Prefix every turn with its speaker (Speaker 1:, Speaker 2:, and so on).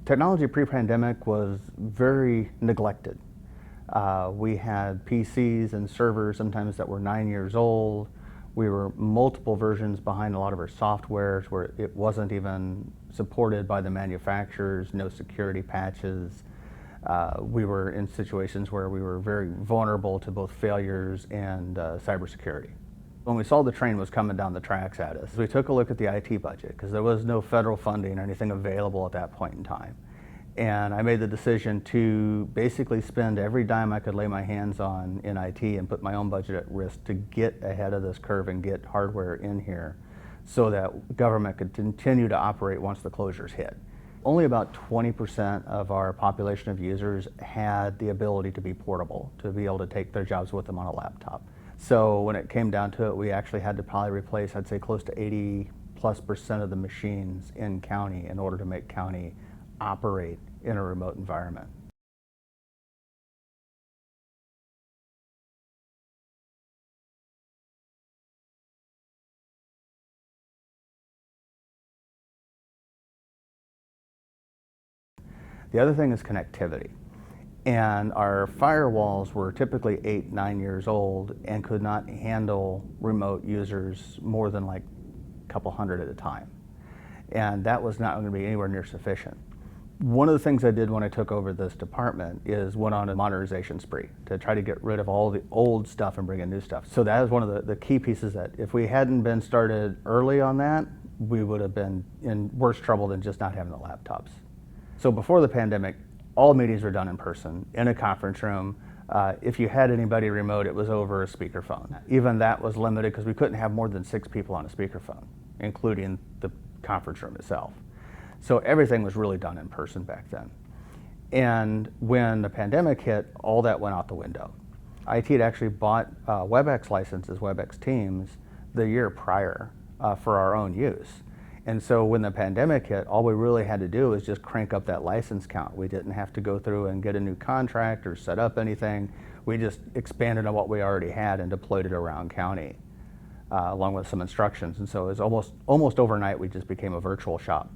Speaker 1: Technology pre-pandemic was very neglected. We had PCs and servers sometimes that were 9 years old. We were multiple versions behind a lot of our softwares where it wasn't even supported by the manufacturers, no security patches. We were in situations where we were very vulnerable to both failures and cybersecurity. When we saw the train was coming down the tracks at us, we took a look at the IT budget because there was no federal funding or anything available at that point in time. And I made the decision to basically spend every dime I could lay my hands on in IT and put my own budget at risk to get ahead of this curve and get hardware in here so that government could continue to operate once the closures hit. Only about 20% of our population of users had the ability to be portable, to be able to take their jobs with them on a laptop. So when it came down to it, we actually had to probably replace, I'd say, close to 80+% of the machines in county in order to make county operate in a remote environment. The other thing is connectivity. And our firewalls were typically 8, 9 years old and could not handle remote users more than like a couple hundred at a time. And that was not going to be anywhere near sufficient. One of the things I did when I took over this department is went on a modernization spree to try to get rid of all the old stuff and bring in new stuff. So that is one of the key pieces that if we hadn't been started early on that, we would have been in worse trouble than just not having the laptops. So before the pandemic, all meetings were done in person, in a conference room. If you had anybody remote, it was over a speakerphone. Even that was limited because we couldn't have more than 6 people on a speakerphone, including the conference room itself. So everything was really done in person back then. And when the pandemic hit, all that went out the window. IT had actually bought WebEx licenses, WebEx Teams, the year prior for our own use. And so when the pandemic hit, all we really had to do was just crank up that license count. We didn't have to go through and get a new contract or set up anything. We just expanded on what we already had and deployed it around county, along with some instructions. And so it was almost overnight, we just became a virtual shop.